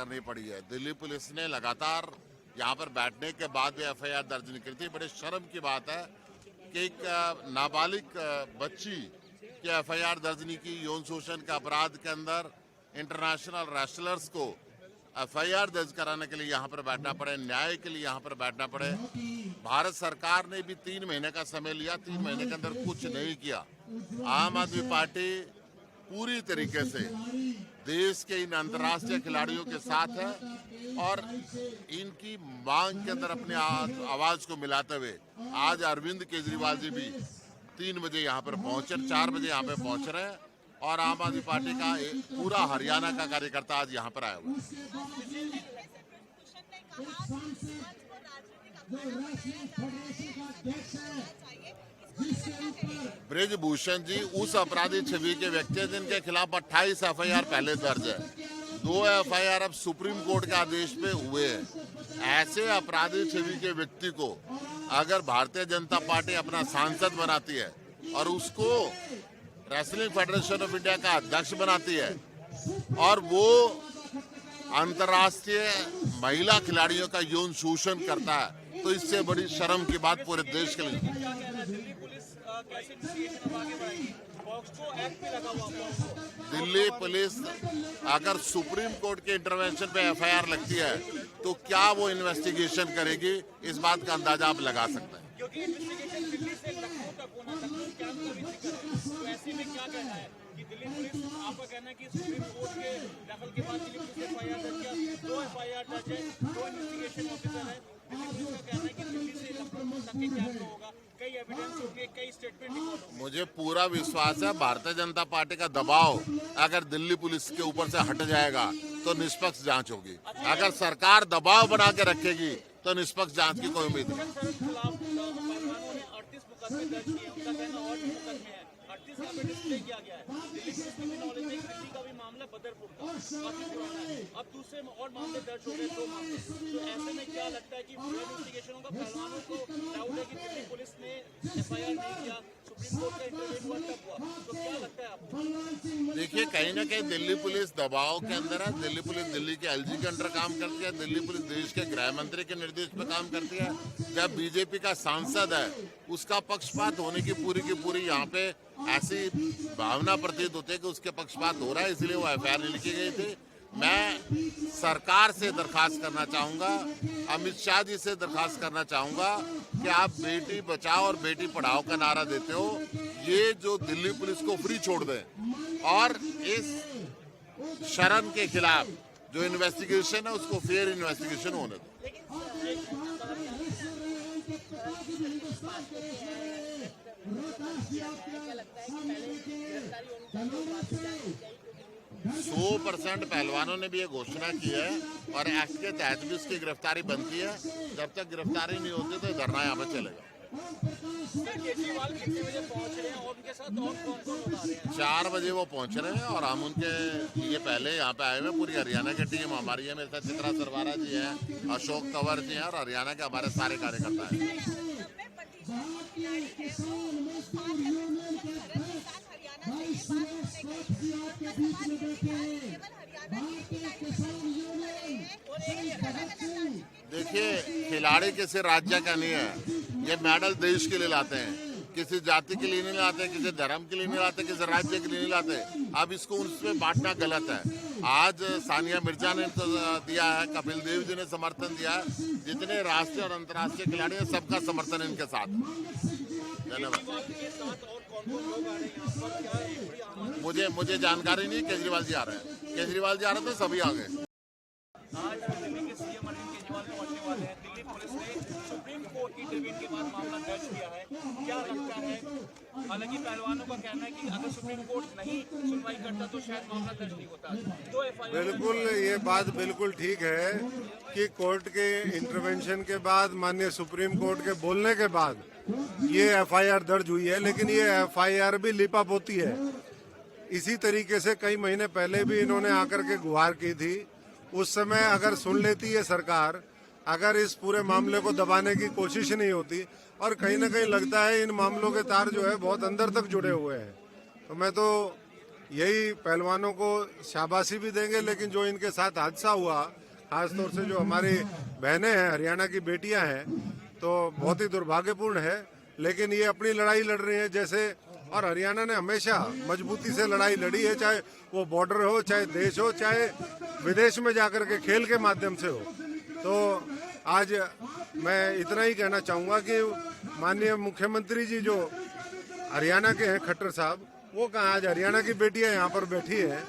करनी पड़ी है। दिल्ली पुलिस ने लगातार यहाँ पर बैठने के बाद भी एफआईआर दर्ज नहीं की थी। बड़े शर्म की बात है कि एक नाबालिग बच्ची की एफआईआर दर्ज नहीं की। यौन शोषण के अपराध के अंदर इंटरनेशनल रेसलर्स को एफआईआर दर्ज कराने के लिए यहाँ पर बैठना पड़े, न्याय के लिए यहाँ पर बैठना पड़े। भारत सरकार ने भी 3 महीने का समय लिया, 3 महीने के अंदर कुछ नहीं किया। आम आदमी पार्टी पूरी तरीके से देश के इन अंतर्राष्ट्रीय खिलाड़ियों के साथ है और इनकी मांग के अंदर अपने आवाज को मिलाते हुए आज अरविंद केजरीवाल जी भी 3 बजे यहाँ पर पहुंचे, 4 बजे यहाँ पे पहुंच रहे हैं और आम आदमी पार्टी का पूरा हरियाणा का कार्यकर्ता आज यहाँ पर आया हुआ ब्रिजभूषण जी उस अपराधी छवि के व्यक्ति हैं जिनके खिलाफ 28 एफआईआर पहले दर्ज है। 2 एफआईआर अब सुप्रीम कोर्ट के आदेश पे हुए हैं। ऐसे अपराधी छवि के व्यक्ति को अगर भारतीय जनता पार्टी अपना सांसद बनाती है और उसको रेसलिंग फेडरेशन ऑफ इंडिया का अध्यक्ष बनाती है और वो अंतर्राष्ट्रीय महिला खिलाड़ियों का यौन शोषण करता है, तो इससे बड़ी शर्म की बात पूरे देश के लिए। दिल्ली पुलिस अगर सुप्रीम कोर्ट के इंटरवेंशन पे एफआईआर लगती है तो क्या वो इन्वेस्टिगेशन करेगी, इस बात का अंदाजा आप लगा सकते हैं। क्योंकि इन्वेस्टिगेशन दिल्ली से लखनऊ तक होना था, क्या तो ऐसे में क्या कहना है कि दिल्ली पुलिस, आपका कहना है कि सुप्रीम कोर्ट के दखल के बाद दिल्ली पुलिस ने एफआईआर दर्ज किया, 2 एफआईआर दर्ज है, 2 इन्वेस्टिगेशन ऑफिसर है। दिल्ली पुलिस का कहना है कि दिल्ली से लखनऊ तक के क्या होगा, कई एविडेंस होंगे, कई स्टेटमेंट होंगे। मुझे पूरा विश्वास है भारतीय जनता पार्टी का दबाव अगर दिल्ली पुलिस के ऊपर से हट जाएगा तो निष्पक्ष जांच होगी। अगर सरकार दबाव बना के रखेगी तो निष्पक्ष जांच की कोई उम्मीद नहीं। बदरपुर का काफी पुराना है, अब दूसरे और मामले दर्ज हो गए, 2 मामले। तो ऐसे में क्या लगता है कि इन्वेस्टिगेशन होगा? पहलवानों को डाउट है कि दिल्ली पुलिस ने एफआईआर नहीं किया, सुप्रीम कोर्ट का इंटरवेंशन हुआ तब हुआ, तो क्या लगता है आपको? देखिए, कहीं ना कहीं दिल्ली पुलिस दबाव के अंदर है। दिल्ली पुलिस दिल्ली के एलजी के अंडर काम करती है। दिल्ली पुलिस देश के गृह मंत्री के निर्देश पे काम करती है। जब बीजेपी का सांसद है उसका पक्षपात होने की पूरी यहाँ पे ऐसी भावना प्रतीत होती है कि उसके पक्षपात हो रहा है, इसलिए वो एफआईआर नहीं लिखी गई थी। मैं सरकार से दरखास्त करना चाहूंगा, अमित शाह जी से दरखास्त करना चाहूंगा कि आप बेटी बचाओ और बेटी पढ़ाओ का नारा देते हो, ये जो दिल्ली पुलिस को फ्री छोड़ दें और इस शरण के खिलाफ जो इन्वेस्टिगेशन है उसको फेयर इन्वेस्टिगेशन होने दो। 100% पहलवानों ने भी ये घोषणा की है और एक्ट के तहत भी उसकी गिरफ्तारी बनती है। जब तक गिरफ्तारी नहीं होती तो धरना यहाँ पे चलेगा। केजरीवाल कितने बजे पहुंच रहे हैं और उनके साथ और कौन-कौन आ रहे हैं? 4 बजे वो पहुंच रहे हैं और हम उनके लिए पहले यहाँ पे आए हुए। पूरी हरियाणा की टीम हमारी है। मेरे साथ चित्रा सरवारा जी हैं, अशोक तंवर जी हैं और हरियाणा के हमारे सारे कार्यकर्ता हैं। देखिए, खिलाड़ी किसी राज्य का नहीं है, ये मेडल देश के लिए लाते हैं, किसी जाति के लिए नहीं लाते, किसी धर्म के लिए नहीं लाते, किसी राज्य के लिए नहीं लाते। अब इसको उसमें बांटना गलत है। आज सानिया मिर्जा ने तो दिया है, कपिल देव जी ने समर्थन दिया है, जितने राष्ट्रीय और अंतर्राष्ट्रीय खिलाड़ी हैं सबका समर्थन इनके साथ। धन्यवाद। मुझे जानकारी नहीं, केजरीवाल जी आ रहे हैं। केजरीवाल जी आ रहे थे, सभी आ गए। आज दिल्ली के सीएम अरविंद केजरीवाल पहुंचने वाले हैं। दिल्ली पुलिस ने सुप्रीम कोर्ट की इंटरव्यू के बाद मामला दर्ज किया है, क्या लगता है? हालांकि पहलवानों का कहना है कि अगर सुप्रीम कोर्ट नहीं सुनवाई करता तो शायद मामला दर्ज नहीं होता। 2 एफआईआर। बिल्कुल, ये बात बिल्कुल ठीक है कि कोर्ट के इंटरवेंशन के बाद, माननीय सुप्रीम कोर्ट के बोलने के बाद ये एफआईआर दर्ज हुई है, लेकिन ये एफआईआर भी लिपा पोती है। इसी तरीके से कई महीने पहले भी इन्होंने आकर के गुहार की थी। उस समय अगर सुन लेती है सरकार, अगर इस पूरे मामले को दबाने की कोशिश नहीं होती, और कहीं ना कहीं लगता है इन मामलों के तार जो है बहुत अंदर तक जुड़े हुए हैं। तो मैं तो यही पहलवानों को शाबाशी भी देंगे, लेकिन जो इनके साथ हादसा हुआ, खासतौर से जो हमारी बहनें हैं, हरियाणा की बेटियां हैं, तो बहुत ही दुर्भाग्यपूर्ण है। लेकिन ये अपनी लड़ाई लड़ रही हैं जैसे, और हरियाणा ने हमेशा मजबूती से लड़ाई लड़ी है, चाहे वो बॉर्डर हो, चाहे देश हो, चाहे विदेश में जाकर के खेल के माध्यम से हो। तो आज मैं इतना ही कहना चाहूँगा कि माननीय मुख्यमंत्री जी जो हरियाणा के हैं, खट्टर साहब, वो कहाँ, आज हरियाणा की बेटियां यहाँ पर बैठी है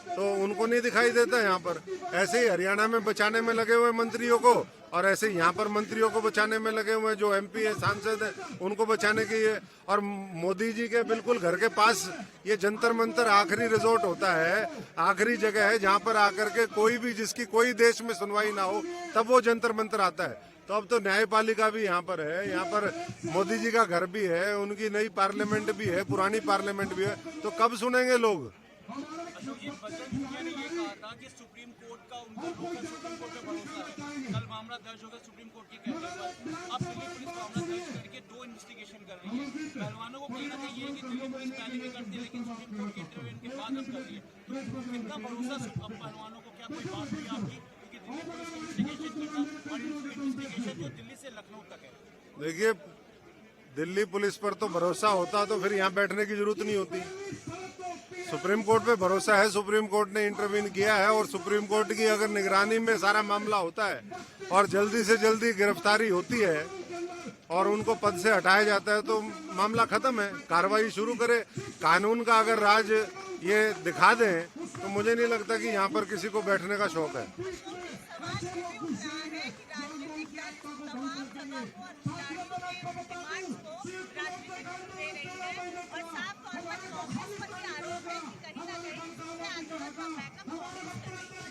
तो उनको नहीं दिखाई देता यहाँ पर। ऐसे ही हरियाणा में बचाने में लगे हुए मंत्रियों को, और ऐसे ही यहाँ पर मंत्रियों को बचाने में लगे हुए जो एमपी है, सांसद है, उनको बचाने के लिए। और मोदी जी के बिल्कुल घर के पास ये जंतर मंतर आखिरी रिजोर्ट होता है, आखिरी जगह है जहाँ पर आकर के कोई भी, जिसकी कोई देश में सुनवाई ना हो, तब वो जंतर मंतर आता है। तो अब तो न्यायपालिका भी यहाँ पर है, यहाँ पर मोदी जी का घर भी है, उनकी नई पार्लियामेंट भी है, पुरानी पार्लियामेंट भी है, तो कब सुनेंगे लोग? अशोक जी, बजरंग पुनिया ने ये कहा था कि सुप्रीम कोर्ट का उनका सुप्रीम कोर्ट पे भरोसा है। कल मामला दर्ज होगा सुप्रीम कोर्ट के कहने पर। अब दिल्ली पुलिस मामला दर्ज करके 2 इन्वेस्टिगेशन कर रही है। पहलवानों को कहना चाहिए कि दिल्ली पुलिस पहले भी करती है, लेकिन सुप्रीम कोर्ट के इंटरव्यू के बाद अब कर रही है। तो कितना भरोसा अब पहलवानों को, क्या कोई बात हुई आपकी? क्योंकि दिल्ली पुलिस की इन्वेस्टिगेशन करना, और इन्वेस्टिगेशन जो दिल्ली से लखनऊ तक है। देखिए, दिल्ली पुलिस पर तो भरोसा होता तो फिर यहाँ बैठने की जरूरत नहीं होती। सुप्रीम कोर्ट पे भरोसा है, सुप्रीम कोर्ट ने इंटरवीन किया है, और सुप्रीम कोर्ट की अगर निगरानी में सारा मामला होता है और जल्दी से जल्दी गिरफ्तारी होती है और उनको पद से हटाया जाता है, तो मामला खत्म है, कार्रवाई शुरू करे। कानून का अगर राज ये दिखा दें तो मुझे नहीं लगता कि यहाँ पर किसी को बैठने का शौक है।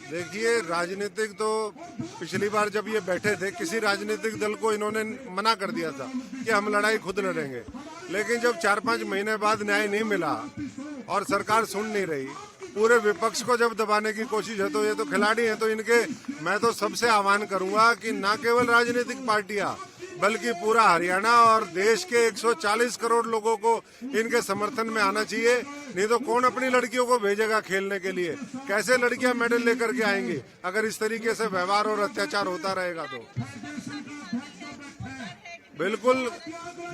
देखिए, राजनीतिक तो पिछली बार जब ये बैठे थे, किसी राजनीतिक दल को इन्होंने मना कर दिया था कि हम लड़ाई खुद लड़ेंगे। लेकिन जब 4-5 महीने बाद न्याय नहीं मिला और सरकार सुन नहीं रही, पूरे विपक्ष को जब दबाने की कोशिश है, तो ये तो खिलाड़ी हैं, तो इनके, मैं तो सबसे आह्वान करूंगा कि ना केवल राजनीतिक पार्टियां बल्कि पूरा हरियाणा और देश के 140 करोड़ लोगों को इनके समर्थन में आना चाहिए। नहीं तो कौन अपनी लड़कियों को भेजेगा खेलने के लिए? कैसे लड़कियां मेडल लेकर के आएंगी अगर इस तरीके से व्यवहार और अत्याचार होता रहेगा? तो बिल्कुल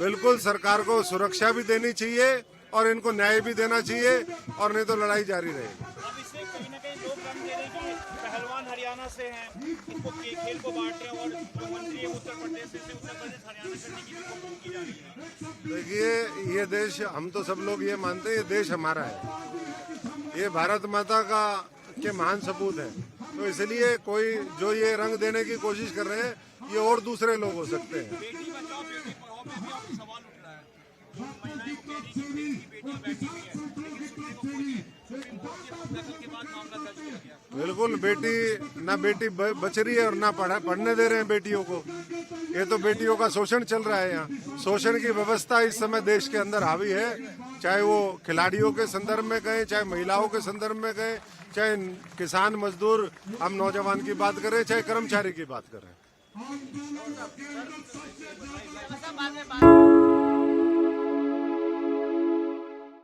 बिल्कुल सरकार को सुरक्षा भी देनी चाहिए और इनको न्याय भी देना चाहिए, और नहीं तो लड़ाई जारी रहेगी। अब इससे कहीं ना कहीं लोग रंग दे रहे हैं कि पहलवान हरियाणा से हैं, इनको खेल को बांट रहे हैं, और जो मंत्री है उत्तर प्रदेश से उत्तर प्रदेश हरियाणा करने की भी कोशिश की जा रही है। देखिए, ये देश, हम तो सब लोग ये मानते हैं ये देश हमारा है, ये भारत माता का के महान सपूत है। तो इसलिए कोई जो ये रंग देने की कोशिश कर रहे हैं, ये और दूसरे लोग हो सकते हैं। बेटी बचाओ बेटी पढ़ाओ पे भी सवाल उठ रहा है। जो महिलाएं कह रही कि मेरी बेटी बैठी हुई है, लेकिन सुप्रीम कोर्ट के दखल के बाद मामला दर्ज किया गया। बिल्कुल, बेटी ना बेटी बच रही है और ना पढ़ने दे रहे हैं बेटियों को। ये तो बेटियों का शोषण चल रहा है। यहाँ शोषण की व्यवस्था इस समय देश के अंदर हावी है, चाहे वो खिलाड़ियों के संदर्भ में कहें, चाहे महिलाओं के संदर्भ में कहें, चाहे किसान मजदूर, हम नौजवान की बात करें, चाहे कर्मचारी की बात करें।